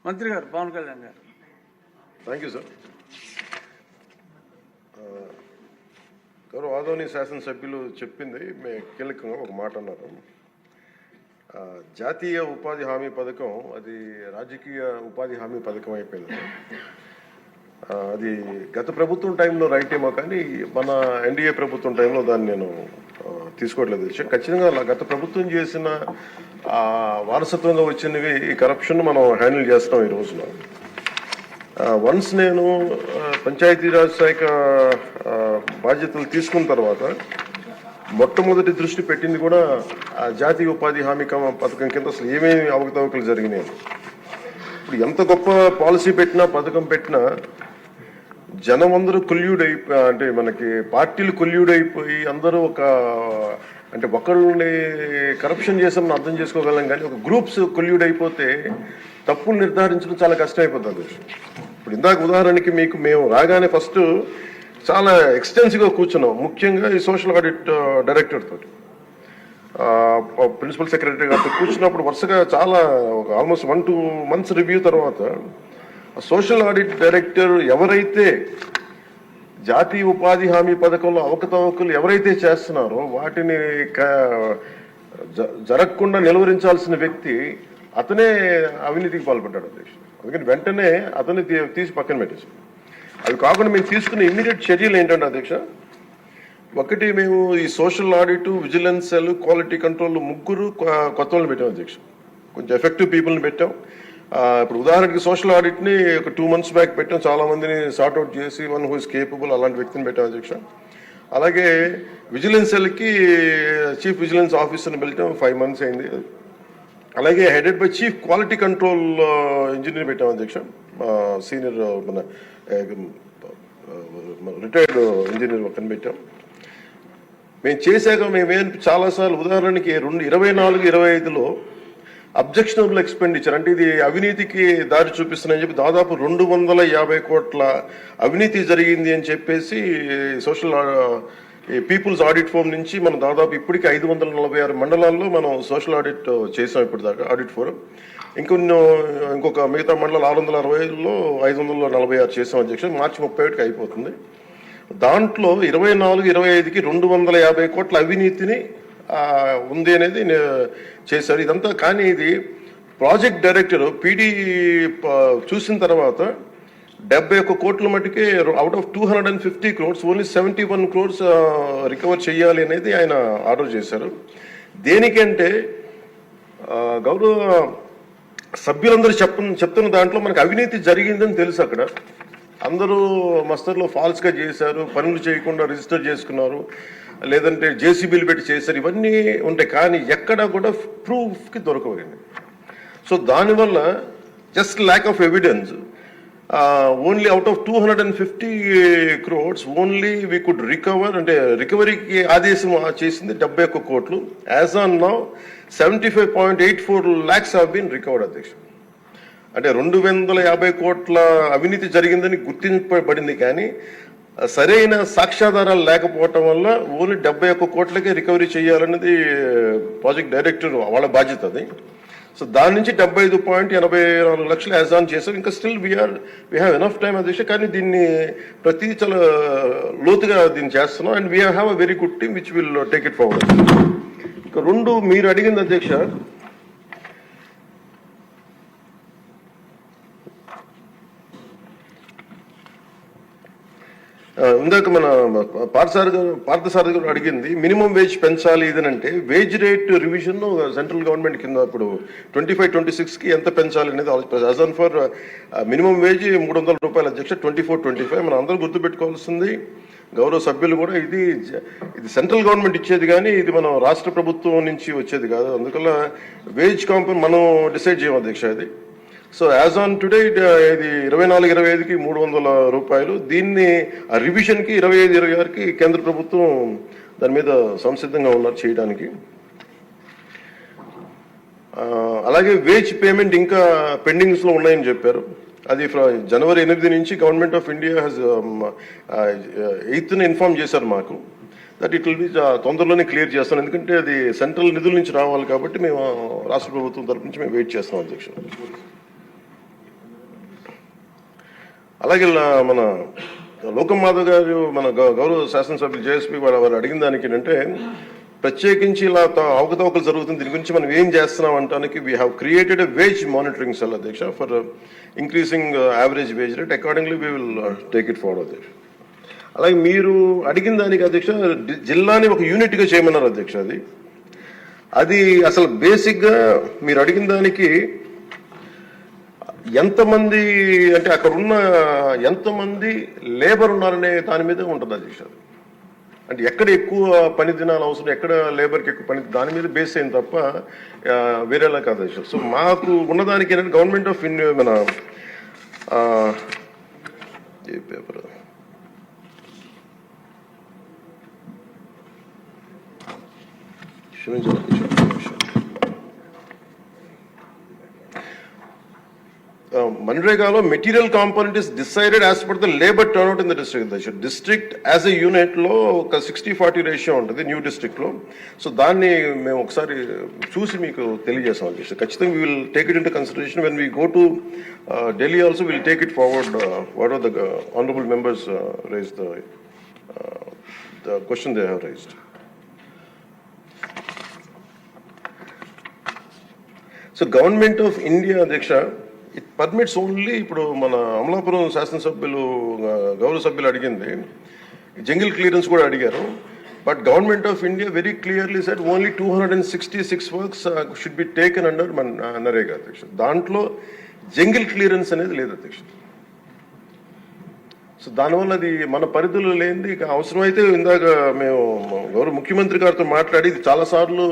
మంత్రి గారు పవన్ కళ్యాణ్ గారు. Thank you sir. గౌరవ ఆదోని శాసనసభ్యులు చెప్పింది కీలకంగా ఒక మాట అన్నారు. జాతీయ ఉపాధి హామీ పథకం అది రాజకీయ ఉపాధి హామీ పథకం అయిపోయింది. అది గత ప్రభుత్వం టైంలో రైట్ ఏమో కానీ మన ఎన్డీఏ ప్రభుత్వం టైంలో దాన్ని నేను తీసుకోవట్లేదు. ఖచ్చితంగా గత ప్రభుత్వం చేసిన వారసత్వంగా వచ్చినవి ఈ కరప్షన్ మనం హ్యాండిల్ చేస్తాం ఈ రోజున. వన్స్ నేను పంచాయతీరాజ్ శాఖ బాధ్యతలు తీసుకున్న తర్వాత మొట్టమొదటి దృష్టి పెట్టింది కూడా జాతీయ ఉపాధి హామీ పథకం కింద అసలు ఏమేమి అవకతవకలు జరిగినాయి. ఇప్పుడు ఎంత గొప్ప పాలసీ పెట్టినా పథకం పెట్టినా జనం అందరూ అంటే మనకి పార్టీలు కొల్యూడైపోయి అందరూ అంటే ఒకళ్ళని కరప్షన్ చేసామని అర్థం చేసుకోగలం, కానీ ఒక గ్రూప్స్ కొల్యూడైపోతే తప్పులు నిర్ధారించడం చాలా కష్టం అయిపోతుంది. ఇప్పుడు ఇందాక ఉదాహరణకి మేము రాగానే ఫస్ట్ చాలా ఎక్స్టెన్సివ్గా కూర్చున్నాం, ముఖ్యంగా ఈ సోషల్ ఆడిట్ డైరెక్టర్ తోటి ప్రిన్సిపల్ సెక్రటరీ గారితో కూర్చున్నప్పుడు వరుసగా చాలా ఆల్మోస్ట్ 1-2 months రివ్యూ తర్వాత సోషల్ ఆడిట్ డైరెక్టర్ ఎవరైతే జాతీయ ఉపాధి హామీ పథకంలో అవకతవకలు ఎవరైతే చేస్తున్నారో వాటిని జరగకుండా నిలువరించాల్సిన వ్యక్తి అతనే అవినీతికి పాల్పడ్డాడు అధ్యక్ష. అందుకని వెంటనే అతన్ని తీసి పక్కన పెట్టేసాం. అవి కాకుండా మేము తీసుకున్న ఇమ్మీడియట్ చర్యలు ఏంటంటే అధ్యక్ష, ఒకటి మేము ఈ social audit, vigilance cell, quality control 3 కొత్త వాళ్ళని పెట్టాం అధ్యక్ష. కొంచెం ఎఫెక్టివ్ పీపుల్ని పెట్టాం. ఇప్పుడు ఉదాహరణకి సోషల్ ఆడిట్ని ఒక 2 months బ్యాక్ పెట్టాం, చాలా మందిని సార్ట్అవుట్ చేసి వన్ హూ ఇస్ కేపబుల్ అలాంటి వ్యక్తిని పెట్టాం అధ్యక్ష. అలాగే విజిలెన్స్ సెల్కి చీఫ్ విజిలెన్స్ ఆఫీసర్ని పెట్టాం, 5 months అయింది. అలాగే headed by chief quality control engineer పెట్టాం అధ్యక్ష, సీనియర్ మన రిటైర్డ్ ఇంజనీర్ ఒకరిని పెట్టాం. మేము చేశాక మేమేం చాలాసార్లు ఉదాహరణకి 2024-25లో అబ్జెక్షనబుల్ ఎక్స్పెండిచర్ అంటే ఇది అవినీతికి దారి చూపిస్తున్నాయని చెప్పి దాదాపు 250 కోట్ల అవినీతి జరిగింది అని చెప్పేసి సోషల్ పీపుల్స్ ఆడిట్ ఫోరం నుంచి మనం దాదాపు ఇప్పటికీ 546 మండలాల్లో మనం సోషల్ ఆడిట్ చేసాం ఇప్పుడు దాకా ఆడిట్ ఫోరం. ఇంకొక మిగతా మండలాలు 660లో 546 చేసాం అధ్యక్ష. మార్చి 31కి అయిపోతుంది. దాంట్లో 24-25కి 250 కోట్ల అవినీతిని ఉంది అనేది చేశారు ఇదంతా. కానీ ఇది ప్రాజెక్ట్ డైరెక్టర్ పీడీ చూసిన తర్వాత 71 కోట్ల మటుకే out of 250 crores only 71 crores recover చేయాలి అనేది ఆయన ఆర్డర్ చేశారు. దేనికంటే గౌరవ సభ్యులందరూ చెప్తున్న దాంట్లో మనకు అవినీతి జరిగిందని తెలుసు. అక్కడ అందరూ మస్తర్లో ఫాల్స్గా చేశారు, పనులు చేయకుండా రిజిస్టర్ చేసుకున్నారు, లేదంటే జేసీబీలు పెట్టి చేశారు, ఇవన్నీ ఉంటాయి. కానీ ఎక్కడా కూడా ప్రూఫ్కి దొరకవండి. సో దానివల్ల just lack of evidence only out of 250 crores only we could recover, అంటే రికవరీకి ఆదేశం చేసింది 71 కోట్లు. As on now 75.84 lakhs have been recovered అధ్యక్ష. అంటే 250 కోట్ల అవినీతి జరిగిందని గుర్తింపబడింది, కానీ సరైన సాక్ష్యాధారాలు లేకపోవటం వల్ల ఓన్లీ 71 కోట్లకే రికవరీ చేయాలన్నది ప్రాజెక్ట్ డైరెక్టర్ వాళ్ళ బాధ్యత అది. సో దాని నుంచి 75.84 లక్షలు యాజ్ ఆన్ చేశారు. ఇంకా still we have enough time అధ్యక్ష. కానీ దీన్ని ప్రతిదీ చాలా లోతుగా దీన్ని చేస్తున్నాం and we have a very good team which will take it forward. ఇంకా 2 మీరు అడిగింది అధ్యక్ష, ఇందాక మన పార్థసారథి గారు అడిగింది మినిమం వేజ్ పెంచాలి ఇదనంటే wage rate revision central government కింద ఇప్పుడు 25-26కి ఎంత పెంచాలి అనేది as on for minimum wage 300 రూపాయలు అధ్యక్ష. 24-25 మనం అందరూ గుర్తుపెట్టుకోవాల్సింది, గౌరవ సభ్యులు కూడా, ఇది సెంట్రల్ గవర్నమెంట్ ఇచ్చేది కానీ ఇది మనం రాష్ట్ర ప్రభుత్వం నుంచి వచ్చేది కాదు. అందువల్ల వేజ్ కాంపౌండ్ మనం డిసైడ్ చేయం అధ్యక్ష ఇది. సో యాజ్ ఆన్ టుడే ఇది 24-25కి 300 రూపాయలు. దీన్ని రివిజన్కి 25-26కి కేంద్ర ప్రభుత్వం దాని మీద సంసిద్ధంగా ఉన్నారు చేయడానికి. అలాగే వేజ్ పేమెంట్ ఇంకా పెండింగ్స్లో ఉన్నాయని చెప్పారు. అది జనవరి 8 నుంచి government of India has 8th inform చేశారు మాకు దట్ ఇట్ విల్ బి తొందరలోనే క్లియర్ చేస్తాం. ఎందుకంటే అది సెంట్రల్ నిధుల నుంచి రావాలి కాబట్టి మేము రాష్ట్ర ప్రభుత్వం తరపు నుంచి మేము వెయిట్ చేస్తాం అధ్యక్ష. అలాగే మన లోకం మాధవ్ గారు మన గౌరవ శాసనసభ్యులు జేఎస్పీ వారు అడిగిన దానికి ఏంటంటే ప్రత్యేకించి ఇలా అవకతవకలు జరుగుతుంది, దీని గురించి మనం ఏం చేస్తున్నాం అంటానికి we have created a wage monitoring cell అధ్యక్ష for increasing average wage rate. Accordingly we will take it forward అధ్యక్ష. అలాగే మీరు అడిగిన దానికి అధ్యక్ష జిల్లాని ఒక యూనిట్గా చేయమన్నారు అధ్యక్ష. అది అసలు బేసిక్గా మీరు అడిగిన దానికి ఎంతమంది అంటే అక్కడ ఉన్న ఎంతమంది లేబర్ ఉన్నారనే దాని మీద ఉంటుంది అధ్యక్ష. అంటే ఎక్కడ ఎక్కువ పని దినాలు అవసరం, ఎక్కడ లేబర్కి ఎక్కువ పని, దాని మీద బేస్ అయింది తప్ప వేరేలా కాదు అధ్యక్ష. సో మాకు ఉన్నదానికి ఏంటంటే గవర్నమెంట్ ఆఫ్ ఇండియా మన ఏ పేపర్ మన్రేగాలో material component is decided as per the labour turnout in the district. District as a unit లో ఒక 60-40 రేషియో ఉంటుంది న్యూ డిస్ట్రిక్ట్ లో. సో దాన్ని మేము ఒకసారి చూసి మీకు తెలియజేస్తాం అధ్యక్ష. ఖచ్చితంగా we will take it into consideration when we go to Delhi also will take it forward what are the honourable members raise the question they have raised. So government of India అధ్యక్ష it permits only, ఇప్పుడు మన అమలాపురం శాసనసభ్యులు గౌరవ సభ్యులు అడిగింది jungle clearance కూడా అడిగారు. But government of India very clearly said only 266 works should be taken under NREGA అధ్యక్ష. దాంట్లో జంగిల్ క్లియరెన్స్ అనేది లేదు అధ్యక్ష. సో దానివల్ల అది మన పరిధిలో లేనిది. ఇక అవసరమైతే ఇందాక మేము గౌరవ ముఖ్యమంత్రి గారితో మాట్లాడి ఇది చాలాసార్లు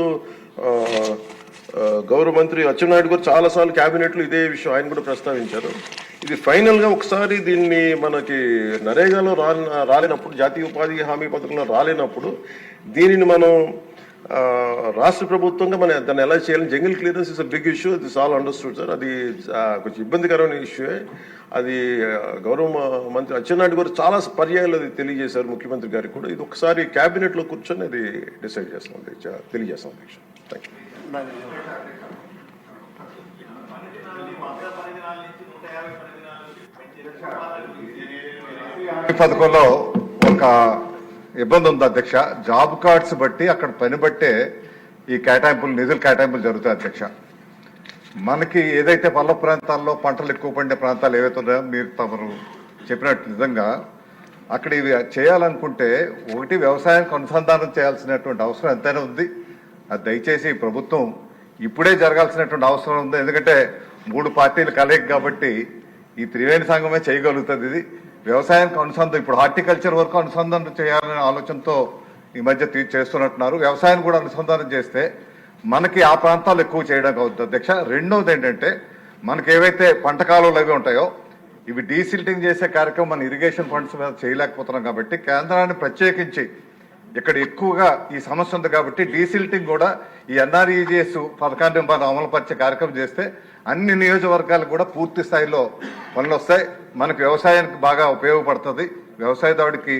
గౌరవ మంత్రి అచ్చెన్నాయుడు గారు చాలాసార్లు క్యాబినెట్లో ఇదే విషయం ఆయన కూడా ప్రస్తావించారు. ఇది ఫైనల్గా ఒకసారి దీన్ని మనకి నరేగాలో రాలేనప్పుడు, జాతీయ ఉపాధి హామీ పథకంలో రాలేనప్పుడు దీనిని మనం రాష్ట్ర ప్రభుత్వంగా మనం దాన్ని ఎలా చేయాలని, jungle clearance is a big issue, this all understood sir. అది కొంచెం ఇబ్బందికరమైన ఇష్యూయే. అది గౌరవ మంత్రి అచ్చెన్నాయుడు గారు చాలా పర్యాయాలు అది తెలియజేశారు ముఖ్యమంత్రి గారికి కూడా. ఇది ఒకసారి క్యాబినెట్లో కూర్చొని అది డిసైడ్ చేస్తాం తెలియజేస్తాం అధ్యక్ష. Thank you. పథకంలో ఒక ఇబ్బంది ఉంది అధ్యక్ష. జాబ్ కార్డ్స్ బట్టి అక్కడ పని బట్టే ఈ కేటాయింపులు, నిధుల కేటాయింపులు జరుగుతాయి అధ్యక్ష. మనకి ఏదైతే పల్ల ప్రాంతాల్లో పంటలు ఎక్కువ పండే ప్రాంతాలు ఏవైతే ఉన్నాయో మీరు తమరు చెప్పినట్టు నిజంగా అక్కడ ఇవి చేయాలనుకుంటే ఒకటి వ్యవసాయానికి అనుసంధానం చేయాల్సినటువంటి అవసరం ఎంతైనా ఉంది. అది దయచేసి ప్రభుత్వం ఇప్పుడే జరగాల్సినటువంటి అవసరం ఉంది. ఎందుకంటే 3 పార్టీలు కలయిక కాబట్టి ఈ త్రివేణి సంఘమే చేయగలుగుతుంది. ఇది వ్యవసాయానికి అనుసంధానం, ఇప్పుడు హార్టికల్చర్ వరకు అనుసంధానం చేయాలనే ఆలోచనతో ఈ మధ్య చేస్తున్నట్టున్నారు. వ్యవసాయాన్ని కూడా అనుసంధానం చేస్తే మనకి ఆ ప్రాంతాలు ఎక్కువ చేయడానికి అవుతుంది అధ్యక్ష. రెండవది ఏంటంటే మనకి ఏవైతే పంట కాలువలు అవి ఉంటాయో ఇవి డీసిల్టింగ్ చేసే కార్యక్రమం మన ఇరిగేషన్ ఫండ్స్ మీద చేయలేకపోతున్నాం కాబట్టి కేంద్రాన్ని ప్రత్యేకించి ఇక్కడ ఎక్కువగా ఈ సమస్య ఉంది కాబట్టి డీసిల్టింగ్ కూడా ఈ ఎన్ఆర్ఈజీఎస్ పథకాన్ని మనం అమలుపరిచే కార్యక్రమం చేస్తే అన్ని నియోజకవర్గాలకు కూడా పూర్తి స్థాయిలో పనులు వస్తాయి. మనకు వ్యవసాయానికి బాగా ఉపయోగపడుతుంది. వ్యవసాయదారుడికి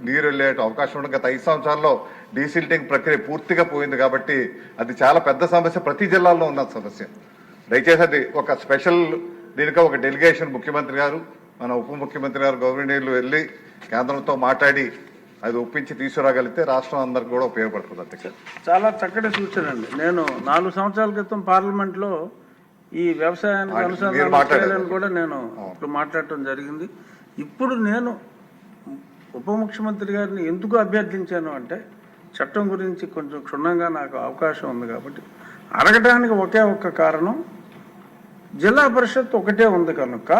నీరు వెళ్ళే అవకాశం ఉండదు. గత 5 సంవత్సరాల్లో డీసిల్టింగ్ ప్రక్రియ పూర్తిగా పోయింది కాబట్టి అది చాలా పెద్ద సమస్య, ప్రతి జిల్లాలో ఉన్న సమస్య. దయచేసి అది ఒక స్పెషల్ దీనికి ఒక డెలిగేషన్ ముఖ్యమంత్రి గారు, మన ఉప ముఖ్యమంత్రి గారు గవర్నర్లు వెళ్ళి కేంద్రంతో మాట్లాడి అది ఒప్పించి తీసుకురాగలిగితే రాష్ట్రం అందరికి కూడా ఉపయోగపడుతుంది అధ్యక్ష. చాలా చక్కటి సూచన అండి. నేను 4 సంవత్సరాల క్రితం పార్లమెంట్ లో ఈ వ్యవసాయానికి అనుసంధానం చేయాలని కూడా నేను ఇప్పుడు మాట్లాడటం జరిగింది. ఇప్పుడు నేను ఉప ముఖ్యమంత్రి గారిని ఎందుకు అభ్యర్థించాను అంటే చట్టం గురించి కొంచెం క్షుణ్ణంగా నాకు అవకాశం ఉంది కాబట్టి అడగడానికి ఒకే ఒక్క కారణం, జిల్లా పరిషత్ ఒకటే ఉంది కనుక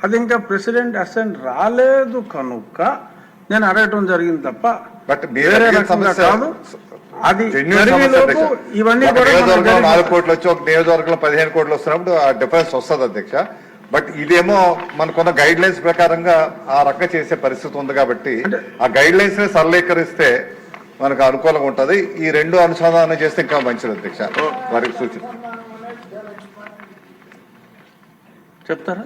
అది ఇంకా ప్రెసిడెంట్ అసెంట్ రాలేదు కనుక నేను అడగటం జరిగింది తప్ప వేరే రకంగా కాదు. అది ఇవన్నీ 4 కోట్లు వచ్చి ఒక నియోజకవర్గంలో 15 కోట్లు వస్తున్నప్పుడు ఆ డిఫరెన్స్ వస్తుంది అధ్యక్ష. బట్ ఇదేమో మనకున్న గైడ్ లైన్స్ ప్రకారంగా ఆ రకంగా చేసే పరిస్థితి ఉంది కాబట్టి ఆ గైడ్ లైన్స్ ని సరళీకరిస్తే మనకు అనుకూలంగా ఉంటది. ఈ 2 అనుసంధానం చేస్తే ఇంకా మంచిది అధ్యక్ష. వారికి సూచన చెప్తారా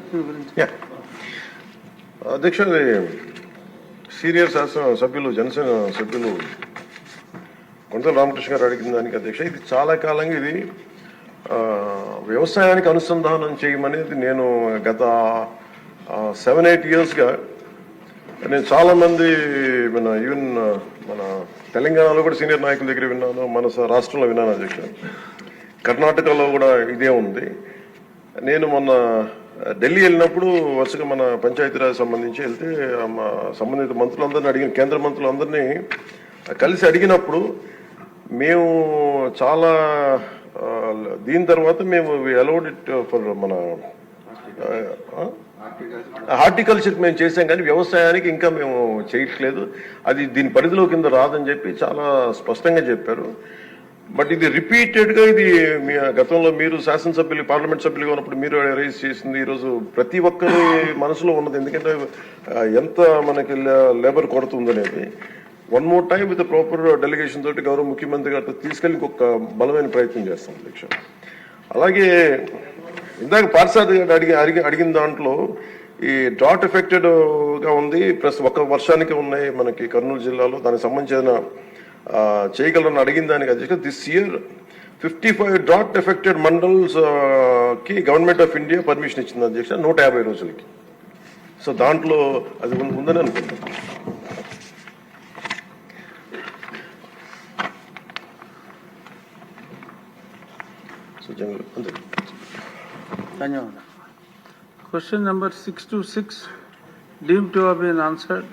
అధ్యక్ష? సీనియర్ శాసన సభ్యులు జనసేన సభ్యులు కొండల రామకృష్ణ గారు అడిగిన దానికి అధ్యక్ష, ఇది చాలా కాలంగా ఇది వ్యవసాయానికి అనుసంధానం చేయమనేది నేను గత 7-8 yearsగా నేను చాలా మంది ఈవెన్ మన తెలంగాణలో కూడా సీనియర్ నాయకుల దగ్గర విన్నాను, మన రాష్ట్రంలో విన్నాను అధ్యక్ష. కర్ణాటకలో కూడా ఇదే ఉంది. నేను మొన్న ఢిల్లీ వెళ్ళినప్పుడు వరుసగా మన పంచాయతీరాజ్ సంబంధించి వెళ్తే మా సంబంధిత మంత్రులందరినీ అడిగిన, కేంద్ర మంత్రులందరినీ కలిసి అడిగినప్పుడు మేము చాలా దీని తర్వాత మేము అలౌడ్ ఇట్ ఫర్ మన హార్టికల్చర్ మేము చేసాం, కానీ వ్యవసాయానికి ఇంకా మేము చేయట్లేదు, అది దీని పరిధిలో కింద రాదని చెప్పి చాలా స్పష్టంగా చెప్పారు. బట్ ఇది రిపీటెడ్గా ఇది మీ గతంలో మీరు శాసనసభ్యులు, పార్లమెంట్ సభ్యులుగా ఉన్నప్పుడు మీరు రైజ్ చేసింది ఈరోజు ప్రతి ఒక్కరి మనసులో ఉన్నది. ఎందుకంటే ఎంత మనకి లేబర్ కొరత ఉందనేది. One more time with proper delegation తోటి గౌరవ ముఖ్యమంత్రి గారితో తీసుకెళ్లి ఇంకొక బలమైన ప్రయత్నం చేస్తాం అధ్యక్ష. అలాగే ఇందాక పార్సాద్ అడిగిన దాంట్లో ఈ డ్రాట్ ఎఫెక్టెడ్ గా ఉంది, ప్లస్ ఒక వర్షానికి ఉన్నాయి మనకి కర్నూలు జిల్లాలో, దానికి సంబంధించిన చేయగలరని అడిగిన దానికి అధ్యక్ష, this year 55 drought affected mandals కి గవర్నమెంట్ ఆఫ్ ఇండియా పర్మిషన్ ఇచ్చింది అధ్యక్ష 150 రోజులకి. సో దాంట్లో అది ఉందని అనుకుంటున్నాను. సో అంతే. ధన్యవాదాలు. Question number 626 deemed to have been answered.